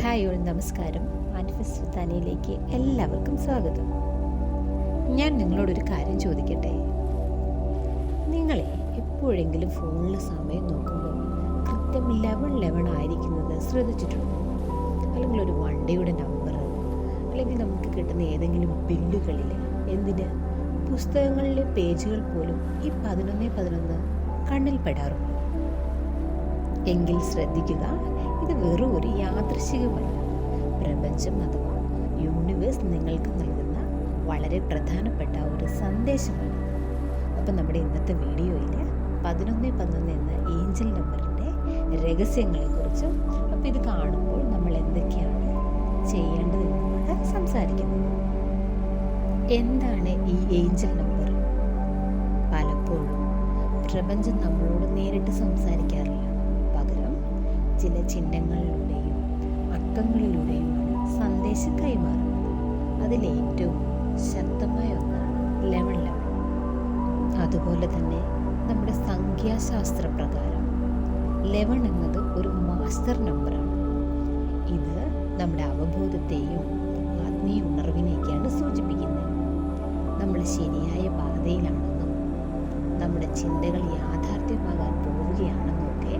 Hi all, നമസ്കാരം. Manifest സുൽത്താനയിലേക്ക് എല്ലാവർക്കും സ്വാഗതം. ഞാൻ നിങ്ങളോടൊരു കാര്യം ചോദിക്കട്ടെ. നിങ്ങളെ എപ്പോഴെങ്കിലും ഫോണിൽ സമയം നോക്കുമ്പോൾ കൃത്യം 11 ആയിരിക്കുന്നത് ശ്രദ്ധിച്ചിട്ടുണ്ടോ? അല്ലെങ്കിൽ ഒരു വണ്ടിയുടെ നമ്പർ, അല്ലെങ്കിൽ നമുക്ക് കിട്ടുന്ന ഏതെങ്കിലും ബില്ലുകളിൽ, എന്തിന് പുസ്തകങ്ങളിലെ പേജുകൾ പോലും ഈ 11 കണ്ണിൽ പെടാറുണ്ട്. എങ്കിൽ ശ്രദ്ധിക്കുക, ഇത് വെറും ഒരു യാദൃശ്ചികമല്ല. പ്രപഞ്ചം അഥവാ യൂണിവേഴ്സ് നിങ്ങൾക്ക് നൽകുന്ന വളരെ പ്രധാനപ്പെട്ട ഒരു സന്ദേശമാണ്. അപ്പം നമ്മുടെ ഇന്നത്തെ വീഡിയോയിൽ 11 എന്ന ഏഞ്ചൽ നമ്പറിൻ്റെ രഹസ്യങ്ങളെക്കുറിച്ചും അപ്പോൾ ഇത് കാണുമ്പോൾ നമ്മൾ എന്തൊക്കെയാണ് ചെയ്യേണ്ടതെന്നുമാണ് സംസാരിക്കുന്നത്. എന്താണ് ഈ ഏഞ്ചൽ നമ്പർ? പലപ്പോഴും പ്രപഞ്ചം നമ്മളോട് നേരിട്ട് സംസാരിക്കാറില്ല. പകരം ചില ചിഹ്നങ്ങളിലൂടെയും അക്കങ്ങളിലൂടെയുമാണ് സന്ദേശം കൈമാറുന്നത്. അതിലേറ്റവും ശക്തമായ ഒന്നാണ് 11. അതുപോലെ തന്നെ നമ്മുടെ സംഖ്യാശാസ്ത്ര പ്രകാരം 11 എന്നത് ഒരു മാസ്റ്റർ നമ്പറാണ്. ഇത് നമ്മുടെ അവബോധത്തെയും ആത്മീയ ഉണർവിനെയൊക്കെയാണ് സൂചിപ്പിക്കുന്നത്. നമ്മൾ ശരിയായ പാതയിലാണെന്നും നമ്മുടെ ചിന്തകൾ യാഥാർത്ഥ്യമാകാൻ പോവുകയാണെന്നും ഒക്കെ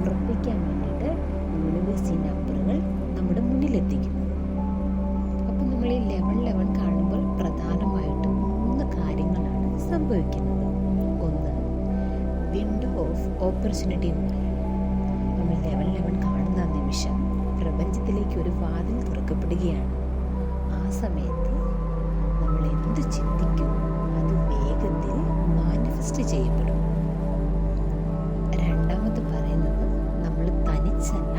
ഉറപ്പിക്കാൻ വേണ്ടിയിട്ട് യൂണിവേഴ്സ് നമ്പറുകൾ നമ്മുടെ മുന്നിലെത്തിക്കുന്നു. അപ്പം നമ്മൾ ഈ 11 കാണുമ്പോൾ പ്രധാനമായിട്ടും 3 കാര്യങ്ങളാണ് സംഭവിക്കുന്നത്. ഒന്ന്, വിൻഡോ ഓഫ് ഓപ്പർച്യൂണിറ്റി എന്ന് പറയും. നമ്മൾ 11 കാണുന്ന നിമിഷം പ്രപഞ്ചത്തിലേക്ക് ഒരു വാതിൽ തുറക്കപ്പെടുകയാണ്. ആ സമയത്ത് നമ്മൾ എന്ത് ചിന്തിക്കും അത് വേഗത്തിൽ മാനിഫെസ്റ്റ് ചെയ്യപ്പെടും. രണ്ടാമത് പറയുന്നത്, നമ്മൾ തനിച്ചല്ല,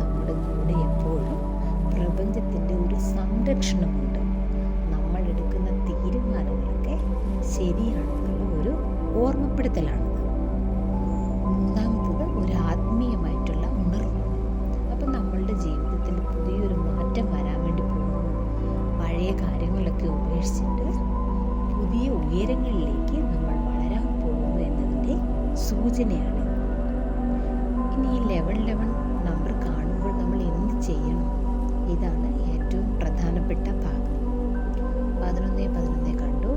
നമ്മുടെ കൂടെ എപ്പോഴും പ്രപഞ്ചത്തിൻ്റെ ഒരു സംരക്ഷണമുണ്ട്. നമ്മൾ എടുക്കുന്ന തീരുമാനങ്ങളൊക്കെ ശരിയാണെന്നുള്ള ഒരു ഓർമ്മപ്പെടുത്തലാണിത്. മൂന്നാമത്തത് ഒരു ആത്മീയമായിട്ടുള്ള ഉണർവ്. അപ്പം നമ്മളുടെ ജീവിതത്തിൽ പുതിയൊരു മാറ്റം വരാൻ വേണ്ടി പോകുന്നു. പഴയ കാര്യങ്ങളൊക്കെ ഉപേക്ഷിച്ചിട്ട് പുതിയ ഉയരങ്ങളിലേക്ക് നമ്മൾ വളരാൻ പോകുന്നു എന്നതിൻ്റെ സൂചനയാണ്. ഇനി ഈ 11 നമ്പർ കാണുമ്പോൾ നമ്മൾ എന്ത് ചെയ്യണം? ഇതാണ് ഏറ്റവും പ്രധാനപ്പെട്ട ഭാഗം. 11 കണ്ടു,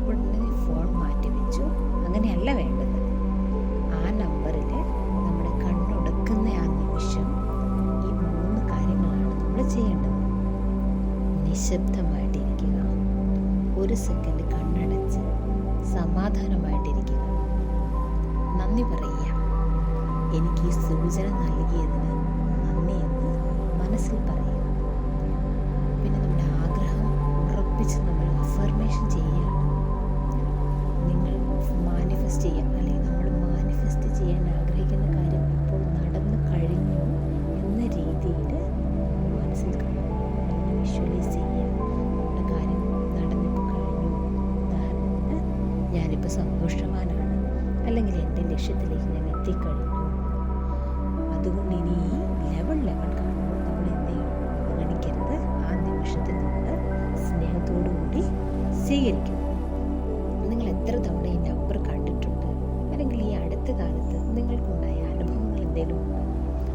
ഉടനെ ഫോൺ മാറ്റി വെച്ചു. അങ്ങനെയല്ല വേണ്ടത്. ആ നമ്പറിൽ നമ്മുടെ കണ്ണുടക്കുന്ന ആ നിമിഷം ഈ 3 കാര്യങ്ങളാണ് നമ്മൾ ചെയ്യേണ്ടത്. നിശബ്ദമായിട്ടിരിക്കുക, 1 സെക്കൻഡ് കണ്ണടച്ച് സമാധാനമായിട്ടിരിക്കുക, നന്ദി പറയുക, എനിക്ക് ഈ സൂചന നൽകിയതിന് നന്ദി എന്ന് മനസ്സിൽ പറയുക. പിന്നെ നമ്മുടെ ആഗ്രഹം ഉറപ്പിച്ച് നമ്മൾ അഫർമേഷൻ ചെയ്യുകയാണ്. നിങ്ങൾ മാനിഫെസ്റ്റ് ചെയ്യാൻ, അല്ലെങ്കിൽ നമ്മൾ മാനിഫെസ്റ്റ് ചെയ്യാൻ ആഗ്രഹിക്കുന്ന കാര്യം ഇപ്പോൾ നടന്നു കഴിഞ്ഞു എന്ന രീതിയിൽ മനസ്സിൽ വിഷ്വലൈസ് ചെയ്യുക. നമ്മുടെ കാര്യം നടന്നിപ്പോൾ കഴിഞ്ഞു. ഉദാഹരണത്തിന്, ഞാനിപ്പോൾ സന്തോഷവാനാണ്, അല്ലെങ്കിൽ എൻ്റെ ലക്ഷ്യത്തിലേക്ക് ഞാൻ എത്തിക്കഴിഞ്ഞു. അതുകൊണ്ട് ഇനി ഈ 11 കാണുമ്പോൾ നമ്മൾ എന്ത് ചെയ്യണം? അവഗണിക്കരുത്. ആ നിമിഷത്തിൽ നമ്മൾ സ്നേഹത്തോടുകൂടി സ്വീകരിക്കണം. നിങ്ങൾ എത്ര തവണ ഈ നമ്പർ കണ്ടിട്ടുണ്ട്? അല്ലെങ്കിൽ ഈ അടുത്ത കാലത്ത് നിങ്ങൾക്കുണ്ടായ അനുഭവങ്ങൾ എന്തെങ്കിലും ഉണ്ടോ?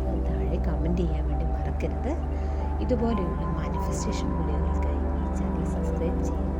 അത് താഴെ കമൻറ്റ് ചെയ്യാൻ വേണ്ടി മറക്കരുത്. ഇതുപോലെയുള്ള മാനിഫെസ്റ്റേഷൻ വീഡിയോകൾക്കായി ഈ ചാനൽ സബ്സ്ക്രൈബ് ചെയ്യുക.